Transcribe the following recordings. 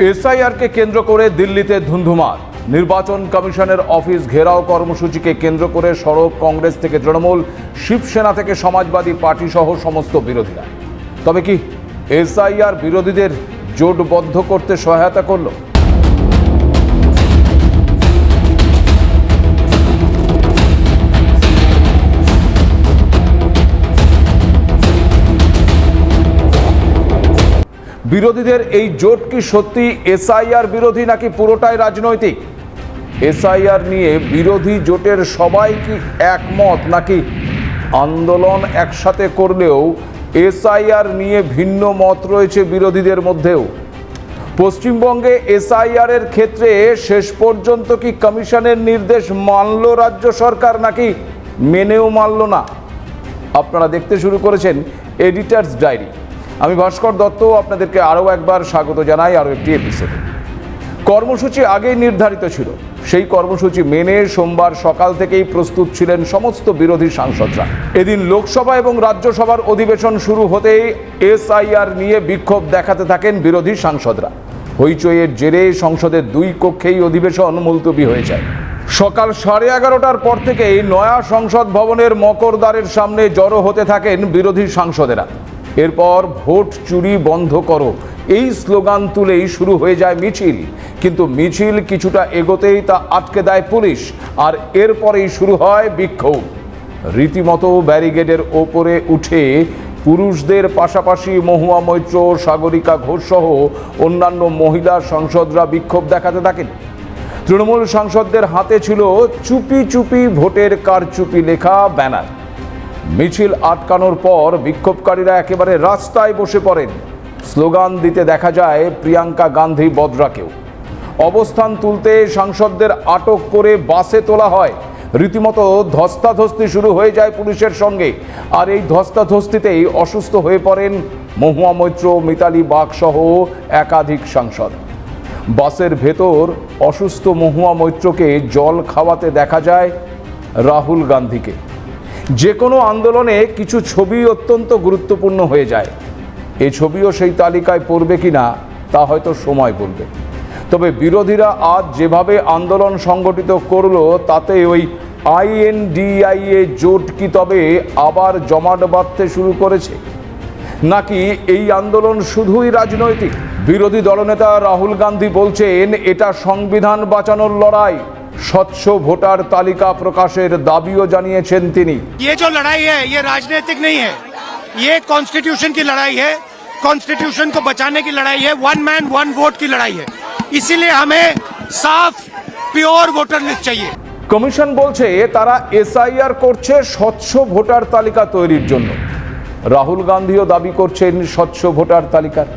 এসআইআরকে কেন্দ্র করে দিল্লিতে ধুন্ধুমার। নির্বাচন কমিশনের অফিস ঘেরাও কর্মসূচিকে কেন্দ্র করে সরব কংগ্রেস থেকে তৃণমূল, শিবসেনা থেকে সমাজবাদী পার্টি সহ সমস্ত বিরোধীরা। তবে কি এসআইআর বিরোধীদের জোটবদ্ধ করতে সহায়তা করলো? বিরোধীদের এই জোট কি সত্যি এসআইআর বিরোধী নাকি পুরোটাই রাজনৈতিক? এসআইআর নিয়ে বিরোধী জোটের সবাই কি একমত নাকি আন্দোলন একসাথে করলেও এসআইআর নিয়ে ভিন্ন মত রয়েছে বিরোধীদের মধ্যেও? পশ্চিমবঙ্গে এসআইআর এর ক্ষেত্রে শেষ পর্যন্ত কি কমিশনের নির্দেশ মানল রাজ্য সরকার নাকি মেনেও মানল না? আপনারা দেখতে শুরু করেছেন এডিটার্স ডায়েরি। আমি ভাস্কর দত্ত আপনাদেরকে আরও একবার স্বাগত জানাই আরও একটি এপিসোডে। কর্মসূচি আগেই নির্ধারিত ছিল, সেই কর্মসূচি মেনে সোমবার সকাল থেকেই প্রস্তুত ছিলেন সমস্ত বিরোধী সাংসদরা। এদিন লোকসভা এবং রাজ্যসভার অধিবেশন শুরু হতেই এসআইআর নিয়ে বিক্ষোভ দেখাতে থাকেন বিরোধী সাংসদরা। হইচইয়ের জেরে সংসদের দুই কক্ষেই অধিবেশন মুলতবি হয়ে যায়। সকাল 11:30টার পর থেকেই নয়া সংসদ ভবনের মকরদ্বারের সামনে জড়ো হতে থাকেন বিরোধী সাংসদেরা। এরপর ভোট চুরি বন্ধ করো এই স্লোগান তুলেই শুরু হয়ে যায় মিছিল। কিন্তু মিছিল কিছুটা এগোতেই তা আটকে দেয় পুলিশ, আর এরপরেই শুরু হয় বিক্ষোভ। রীতিমতো ব্যারিকেডের ওপরে উঠে পুরুষদের পাশাপাশি মহুয়া মৈত্র, সাগরিকা ঘোষ সহ অন্যান্য মহিলা সাংসদরা বিক্ষোভ দেখাতে থাকেন। তৃণমূল সাংসদদের হাতে ছিল চুপি চুপি ভোটের কারচুপি লেখা ব্যানার। মিছিল আটকানোর পর বিক্ষোভকারীরা একেবারে রাস্তায় বসে পড়েন। স্লোগান দিতে দেখা যায় প্রিয়াঙ্কা গান্ধী বদ্রাকেও। অবস্থান তুলতে সাংসদদের আটক করে বাসে তোলা হয়। রীতিমতো ধস্তাধস্তি শুরু হয়ে যায় পুলিশের সঙ্গে, আর এই ধস্তাধস্তিতেই অসুস্থ হয়ে পড়েন মহুয়া মৈত্র, মিতালি বাগ সহ একাধিক সাংসদ। বাসের ভেতর অসুস্থ মহুয়া মৈত্রকে জল খাওয়াতে দেখা যায় রাহুল গান্ধীকে। যে কোনো আন্দোলনে কিছু ছবি অত্যন্ত গুরুত্বপূর্ণ হয়ে যায়। এই ছবিও সেই তালিকায় পড়বে কিনা তা হয়তো সময় বলবে। তবে বিরোধীরা আজ যেভাবে আন্দোলন সংগঠিত করলো তাতে ওই আইএনডিআইএ জোট কি তবে আবার জমাট বাঁধতে শুরু করেছে, নাকি এই আন্দোলন শুধুই রাজনৈতিক? বিরোধী দলনেতা রাহুল গান্ধী বলছেন এটা সংবিধান বাঁচানোর লড়াই। স্বচ্ছ ভোটার তালিকা প্রকাশের দাবিও জানিয়েছেন তিনি। ये जो लड़ाई है ये राजनीतिक नहीं है, ये कॉन्स्टिट्यूशन की लड़ाई है। कॉन्स्टिट्यूशन को बचाने की लड़ाई है, वन मैन वन वोट की लड़ाई है। इसीलिए हमें साफ प्योर वोटर लिस्ट चाहिए। কমিশন বলছে তারা এসআইআর করছে স্বচ্ছ ভোটার তালিকা তৈরির জন্য। রাহুল গান্ধীও দাবি করছেন স্বচ্ছ ভোটার তালিকার।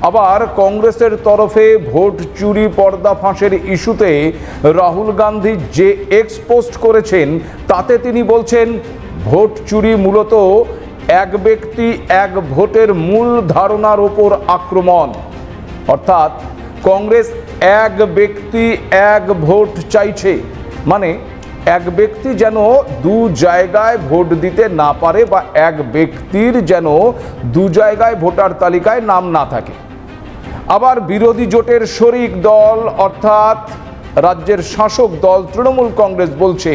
আবার কংগ্রেসের তরফে ভোট চুরি পর্দা ফাঁসের ইস্যুতে রাহুল গান্ধী যে এক্স পোস্ট করেছেন তাতে তিনি বলছেন ভোট চুরি মূলত এক ব্যক্তি এক ভোটের মূল ধারণার ওপর আক্রমণ। অর্থাৎ কংগ্রেস এক ব্যক্তি এক ভোট চাইছে, মানে এক ব্যক্তি যেন দু জায়গায় ভোট দিতে না পারে বা এক ব্যক্তির যেন দু জায়গায় ভোটার তালিকায় নাম না থাকে। আবার বিরোধী জোটের শরিক দল অর্থাৎ রাজ্যের শাসক দল তৃণমূল কংগ্রেস বলছে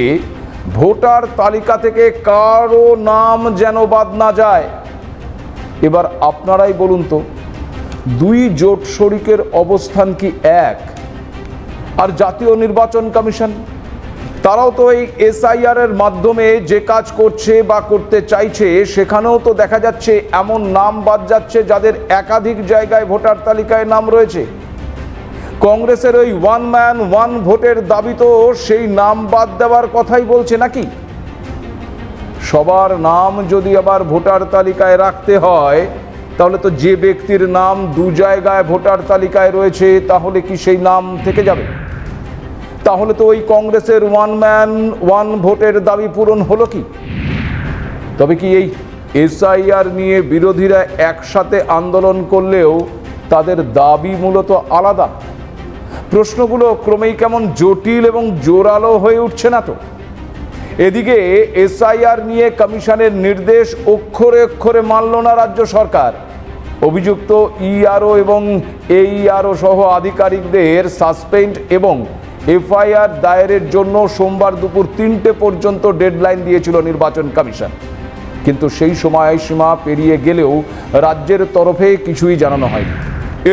ভোটার তালিকা থেকে কারো নাম যেন বাদ না যায়। এবার আপনারাই বলুন তো, দুই জোট শরিকের অবস্থান কি এক? আর জাতীয় নির্বাচন কমিশন, তারাও তো এই এসআইআর এর মাধ্যমে যে কাজ করছে বা করতে চাইছে সেখানেও তো দেখা যাচ্ছে এমন নাম বাদ যাচ্ছে যাদের একাধিক জায়গায় ভোটার তালিকায় নাম রয়েছে। কংগ্রেসের ওই ওয়ান ম্যান ওয়ান ভোটের দাবি তো সেই নাম বাদ দেওয়ার কথাই বলছে নাকি? সবার নাম যদি আবার ভোটার তালিকায় রাখতে হয় তাহলে তো যে ব্যক্তির নাম দু জায়গায় ভোটার তালিকায় রয়েছে তাহলে কি সেই নাম থেকে যাবে? তাহলে তো ওই কংগ্রেসের ওয়ান ম্যান ওয়ান ভোটের দাবি পূরণ হলো কি? তবে কি এই এসআইআর নিয়ে বিরোধীরা একসাথে আন্দোলন করলেও তাদের দাবি মূলত আলাদা? প্রশ্নগুলো ক্রমেই কেমন জটিল এবং জোরালো হয়ে উঠছে না তো? এদিকে এসআইআর নিয়ে কমিশনের নির্দেশ অক্ষরে অক্ষরে মানল না রাজ্য সরকার। অভিযুক্ত ইআরও এবং এইআরও সহ আধিকারিকদের সাসপেন্ড এবং এফআইআর দায়েরের জন্য সোমবার দুপুর 3টে পর্যন্ত ডেডলাইন দিয়েছিল নির্বাচন কমিশন, কিন্তু সেই সময়সীমা পেরিয়ে গেলেও রাজ্যের তরফে কিছুই জানানো হয়নি।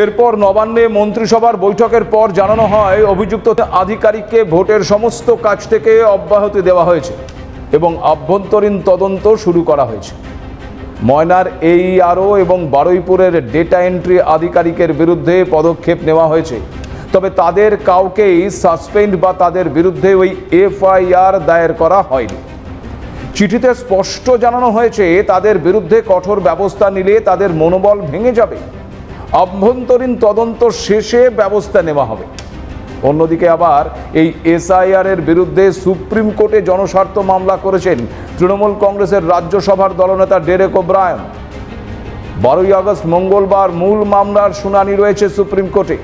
এরপর নবান্নে মন্ত্রিসভার বৈঠকের পর জানানো হয় অভিযুক্ত আধিকারিককে ভোটের সমস্ত কাজ থেকে অব্যাহতি দেওয়া হয়েছে এবং আভ্যন্তরীণ তদন্ত শুরু করা হয়েছে। ময়নার এইআরও এবং বারুইপুরের ডেটা এন্ট্রি আধিকারিকের বিরুদ্ধে পদক্ষেপ নেওয়া হয়েছে, তবে তাদের কাউকেই সাসপেন্ড বা তাদের বিরুদ্ধে ওই এফআইআর দায়ের করা হয়নি। চিঠিতে স্পষ্ট জানানো হয়েছে তাদের বিরুদ্ধে কঠোর ব্যবস্থা নিলে তাদের মনোবল ভেঙে যাবে, আভ্যন্তরীণ তদন্ত শেষে ব্যবস্থা নেওয়া হবে। অন্যদিকে আবার এই এসআইআর এর বিরুদ্ধে সুপ্রিম কোর্টে জনস্বার্থ মামলা করেছেন তৃণমূল কংগ্রেসের রাজ্যসভার দলনেতা ডেরেক ওব্রায়ান। 12ই আগস্ট মঙ্গলবার মূল মামলার শুনানি রয়েছে সুপ্রিম কোর্টে,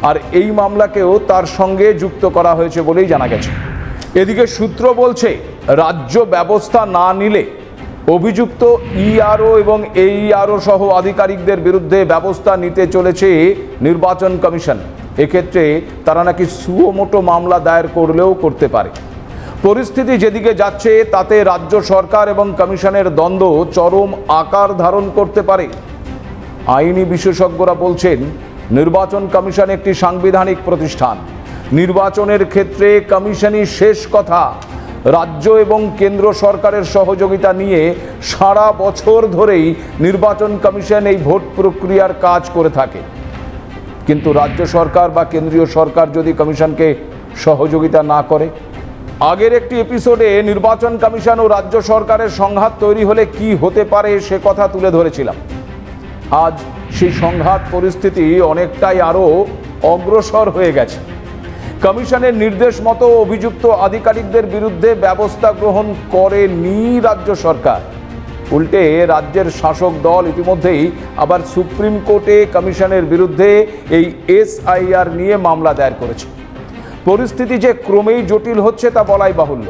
আর এই মামলাকেও তার সঙ্গে যুক্ত করা হয়েছে বলেই জানা গেছে। এদিকে সূত্র বলছে রাজ্য ব্যবস্থা না নিলে অভিযুক্ত ইআরও এবং এইআরও সহ আধিকারিকদের বিরুদ্ধে ব্যবস্থা নিতে চলেছে নির্বাচন কমিশন। এক্ষেত্রে তারা নাকি সুমোটো মামলা দায়ের করলেও করতে পারে। পরিস্থিতি যেদিকে যাচ্ছে তাতে রাজ্য সরকার এবং কমিশনের দ্বন্দ্ব চরম আকার ধারণ করতে পারে। আইনি বিশেষজ্ঞরা বলছেন নির্বাচন কমিশন একটি সাংবিধানিক প্রতিষ্ঠান, নির্বাচনের ক্ষেত্রে কমিশনই শেষ কথা। রাজ্য এবং কেন্দ্র সরকারের সহযোগিতা নিয়ে সারা বছর ধরেই নির্বাচন কমিশন এই ভোট প্রক্রিয়ার কাজ করে থাকে, কিন্তু রাজ্য সরকার বা কেন্দ্রীয় সরকার যদি কমিশনকে সহযোগিতা না করে। আগের একটি এপিসোডে নির্বাচন কমিশন ও রাজ্য সরকারের সংঘাত তৈরি হলে কি হতে পারে সে কথা তুলে ধরেছিলাম। আজ সেই সংঘাত পরিস্থিতি অনেকটাই আরও অগ্রসর হয়ে গেছে। কমিশনের নির্দেশ মতো অভিযুক্ত আধিকারিকদের বিরুদ্ধে ব্যবস্থা গ্রহণ করেনি রাজ্য সরকার, উল্টে রাজ্যের শাসক দল ইতিমধ্যেই আবার সুপ্রিম কোর্টে কমিশনের বিরুদ্ধে এই এসআইআর নিয়ে মামলা দায়ের করেছে। পরিস্থিতি যে ক্রমেই জটিল হচ্ছে তা বলাই বাহুল্য।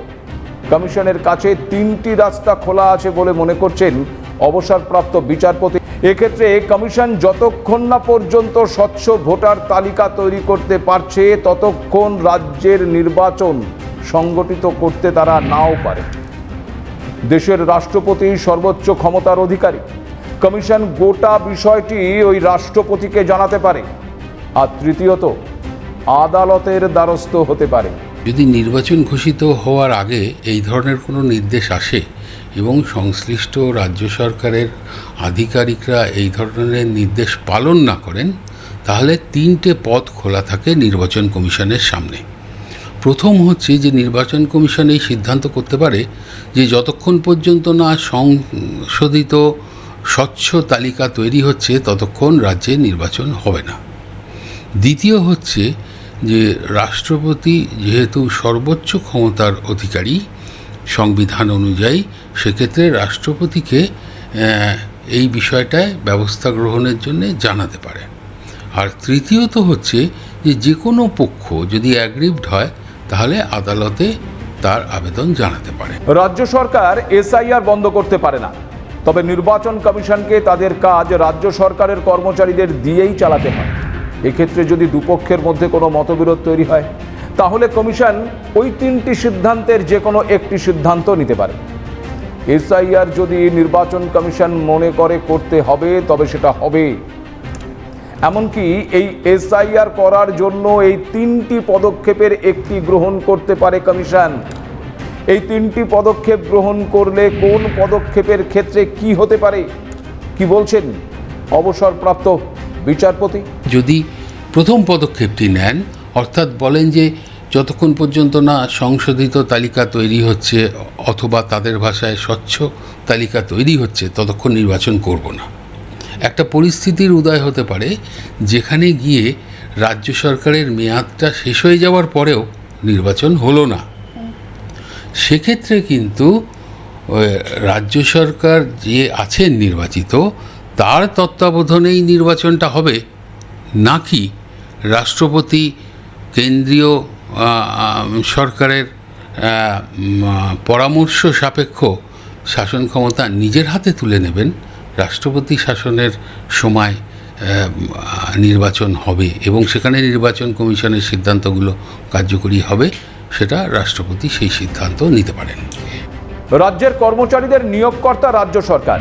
কমিশনের কাছে 3টি রাস্তা খোলা আছে বলে মনে করছেন অবসরপ্রাপ্ত বিচারপতি। এক্ষেত্রে কমিশন যতক্ষণ না পর্যন্ত স্বচ্ছ ভোটার তালিকা তৈরি করতে পারছে ততক্ষণ রাজ্যের নির্বাচন সংগঠিত করতে তারা নাও পারে। দেশের রাষ্ট্রপতি সর্বোচ্চ ক্ষমতার অধিকারী, কমিশন গোটা বিষয়টি ওই রাষ্ট্রপতিকে জানাতে পারে। আর তৃতীয়ত আদালতের দ্বারস্থ হতে পারে। যদি নির্বাচন ঘোষিত হওয়ার আগে এই ধরনের কোনো নির্দেশ আসে এবং সংশ্লিষ্ট রাজ্য সরকারের আধিকারিকরা এই ধরনের নির্দেশ পালন না করেন, তাহলে 3টে পথ খোলা থাকে নির্বাচন কমিশনের সামনে। প্রথম হচ্ছে যে নির্বাচন কমিশন এই সিদ্ধান্ত করতে পারে যে যতক্ষণ পর্যন্ত না সংশোধিত স্বচ্ছ তালিকা তৈরি হচ্ছে ততক্ষণ রাজ্যে নির্বাচন হবে না। দ্বিতীয় হচ্ছে যে রাষ্ট্রপতি যেহেতু সর্বোচ্চ ক্ষমতার অধিকারী সংবিধান অনুযায়ী, সেক্ষেত্রে রাষ্ট্রপতিকে এই বিষয়টায় ব্যবস্থা গ্রহণের জন্য জানাতে পারে। আর তৃতীয়ত হচ্ছে যে কোনো পক্ষ যদি অ্যাগ্রিভড হয় তাহলে আদালতে তার আবেদন জানাতে পারে। রাজ্য সরকার এসআইআর বন্ধ করতে পারে না, তবে নির্বাচন কমিশনকে তাদের কাজ রাজ্য সরকারের কর্মচারীদের দিয়েই চালাতে হয়। এক্ষেত্রে যদি দুপক্ষের মধ্যে কোনো মতবিরোধ তৈরি হয় তাহলে কমিশন ওই 3টি সিদ্ধান্তের যে কোনো একটি সিদ্ধান্ত নিতে পারে। এসআইআর যদি নির্বাচন কমিশন মনে করে করতে হবে তবে সেটা হবে। এমনকি এই এসআইআর করার জন্য এই 3টি পদক্ষেপের একটি গ্রহণ করতে পারে কমিশন। এই 3টি পদক্ষেপ গ্রহণ করলে কোন পদক্ষেপের ক্ষেত্রে কি হতে পারে, কি বলছেন অবসরপ্রাপ্ত বিচারপতি? যদি প্রথম পদক্ষেপটি নেন, অর্থাৎ বলেন যে যতক্ষণ পর্যন্ত না সংশোধিত তালিকা তৈরি হচ্ছে অথবা তাদের ভাষায় স্বচ্ছ তালিকা তৈরি হচ্ছে ততক্ষণ নির্বাচন করব না, একটা পরিস্থিতির উদয় হতে পারে যেখানে গিয়ে রাজ্য সরকারের মেয়াদটা শেষ হয়ে যাওয়ার পরেও নির্বাচন হলো না। সেক্ষেত্রে কিন্তু রাজ্য সরকার যে আছেন নির্বাচিত তার তত্ত্বাবধানেই নির্বাচনটা হবে, নাকি রাষ্ট্রপতি কেন্দ্রীয় সরকারের পরামর্শ সাপেক্ষ শাসন ক্ষমতা নিজের হাতে তুলে নেবেন, রাষ্ট্রপতি শাসনের সময় নির্বাচন হবে এবং সেখানে নির্বাচন কমিশনের সিদ্ধান্তগুলো কার্যকরী হবে, সেটা রাষ্ট্রপতি সেই সিদ্ধান্ত নিতে পারেন। রাজ্যের কর্মচারীদের নিয়োগকর্তা রাজ্য সরকার।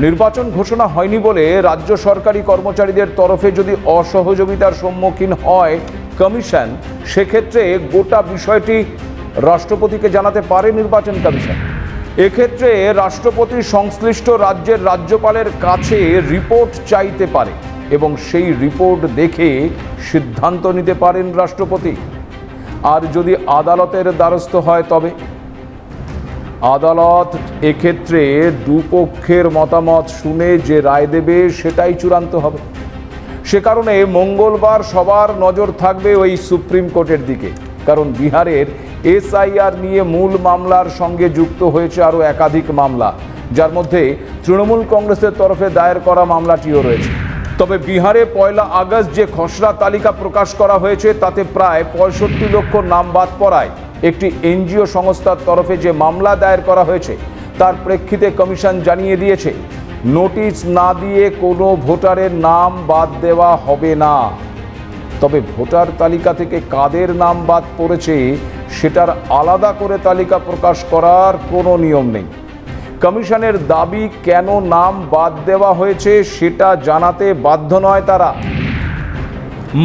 নির্বাচন ঘোষণা হয়নি বলে রাজ্য সরকারি কর্মচারীদের তরফে যদি অসহযোগিতার সম্মুখীন হয় কমিশন, সেক্ষেত্রে গোটা বিষয়টি রাষ্ট্রপতিকে জানাতে পারে নির্বাচন কমিশন। এক্ষেত্রে রাষ্ট্রপতি সংশ্লিষ্ট রাজ্যের রাজ্যপালের কাছে রিপোর্ট চাইতে পারে এবং সেই রিপোর্ট দেখে সিদ্ধান্ত নিতে পারেন রাষ্ট্রপতি। আর যদি আদালতের দ্বারস্থ হয় তবে আদালত এক্ষেত্রে দুপক্ষের মতামত শুনে যে রায় দেবে সেটাই চূড়ান্ত হবে। সে কারণে মঙ্গলবার সবার নজর থাকবে ওই সুপ্রিম কোর্টের দিকে, কারণ বিহারের এসআইআর নিয়ে মূল মামলার সঙ্গে যুক্ত হয়েছে আরও একাধিক মামলা, যার মধ্যে তৃণমূল কংগ্রেসের তরফে দায়ের করা মামলাটিও রয়েছে। তবে বিহারে 1 আগস্ট যে খসড়া তালিকা প্রকাশ করা হয়েছে তাতে প্রায় 65 লক্ষ নাম বাদ পড়ায় একটি এনজিও সংস্থার তরফে যে মামলা দায়ের করা হয়েছে তার প্রেক্ষিতে কমিশন জানিয়ে দিয়েছে, নোটিশ না দিয়ে কোনো ভোটারের নাম বাদ দেওয়া হবে না। তবে ভোটার তালিকা থেকে কাদের নাম বাদ পড়েছে সেটার আলাদা করে তালিকা প্রকাশ করার কোনো নিয়ম নেই। কমিশনের দাবি কেন নাম বাদ দেওয়া হয়েছে সেটা জানাতে বাধ্য নয় তারা।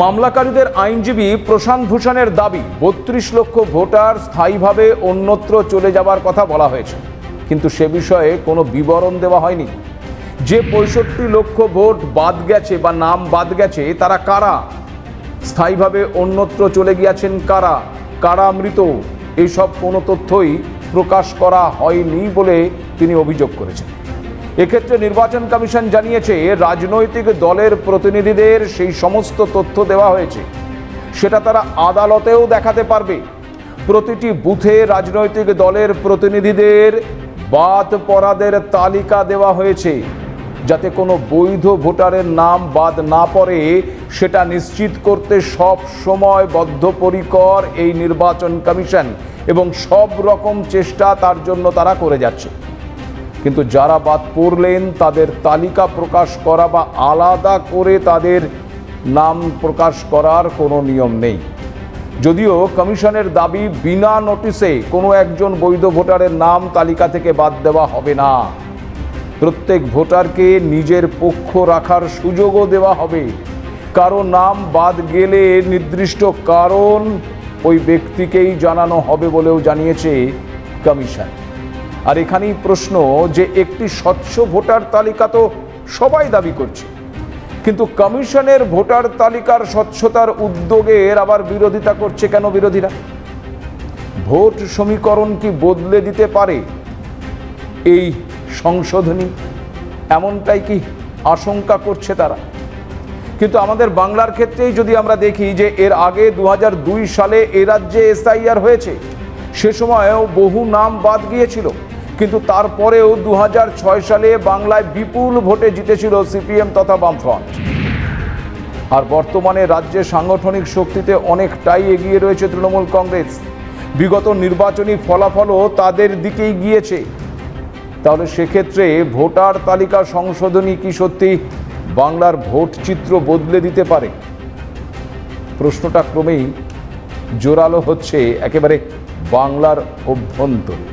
মামলাকারীদের আইনজীবী প্রশান্ত ভূষণের দাবি 32 লক্ষ ভোটার স্থায়ীভাবে অন্যত্র চলে যাবার কথা বলা হয়েছে, কিন্তু সে বিষয়ে কোনো বিবরণ দেওয়া হয়নি। যে 65 লক্ষ ভোট বাদ গেছে বা নাম বাদ গেছে তারা কারা, স্থায়ীভাবে অন্যত্র চলে গিয়েছেন কারা, কারা মৃত, এইসব কোনো তথ্যই প্রকাশ করা হয়নি বলে তিনি অভিযোগ করেছেন। এক্ষেত্রে নির্বাচন কমিশন জানিয়েছে রাজনৈতিক দলের প্রতিনিধিদের সেই সমস্ত তথ্য দেওয়া হয়েছে, সেটা তারা আদালতেও দেখাতে পারবে। প্রতিটি বুথে রাজনৈতিক দলের প্রতিনিধিদের বাদ পড়াদের তালিকা দেওয়া হয়েছে, যাতে কোনো বৈধ ভোটারের নাম বাদ না পড়ে সেটা নিশ্চিত করতে সব সময় বদ্ধপরিকর এই নির্বাচন কমিশন এবং সব রকম চেষ্টা তার জন্য তারা করে যাচ্ছে। কিন্তু যারা বাদ পড়লেন তাদের তালিকা প্রকাশ করা বা আলাদা করে তাদের নাম প্রকাশ করার কোনো নিয়ম নেই। যদিও কমিশনের দাবি বিনা নোটিশে কোনো একজন বৈধ ভোটারের নাম তালিকা থেকে বাদ দেওয়া হবে না। প্রত্যেক ভোটারকে নিজের পক্ষ রাখার সুযোগও দেওয়া হবে। কারো নাম বাদ গেলে নির্দিষ্ট কারণ ওই ব্যক্তিকেই জানানো হবে বলেও জানিয়েছে কমিশন। আর এখানেই প্রশ্ন যে একটি স্বচ্ছ ভোটার তালিকা তো সবাই দাবি করছে, কিন্তু কমিশনের ভোটার তালিকার স্বচ্ছতার উদ্যোগের আবার বিরোধিতা করছে কেন বিরোধীরা? ভোট সমীকরণ কি বদলে দিতে পারে এই সংশোধনী, এমনটাই কি আশঙ্কা করছে তারা? কিন্তু আমাদের বাংলার ক্ষেত্রেই যদি আমরা দেখি যে এর আগে 2002 সালে এ রাজ্যে এসআইআর হয়েছে, সে সময়েও বহু নাম বাদ গিয়েছিল, কিন্তু তারপরেও 2006 সালে বাংলায় বিপুল ভোটে জিতেছিল সিপিএম তথা বামফ্রন্ট। আর বর্তমানে রাজ্যে সাংগঠনিক শক্তিতে অনেকটাই এগিয়ে রয়েছে তৃণমূল কংগ্রেস। বিগত নির্বাচনী ফলাফলও তাদের দিকেই গিয়েছে। তাহলে সেক্ষেত্রে ভোটার তালিকা সংশোধনী কি সত্যি বাংলার ভোট চিত্র বদলে দিতে পারে? প্রশ্নটা ক্রমেই জোরালো হচ্ছে একেবারে বাংলার অভ্যন্তরে।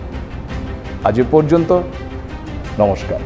আজ এ পর্যন্ত, নমস্কার।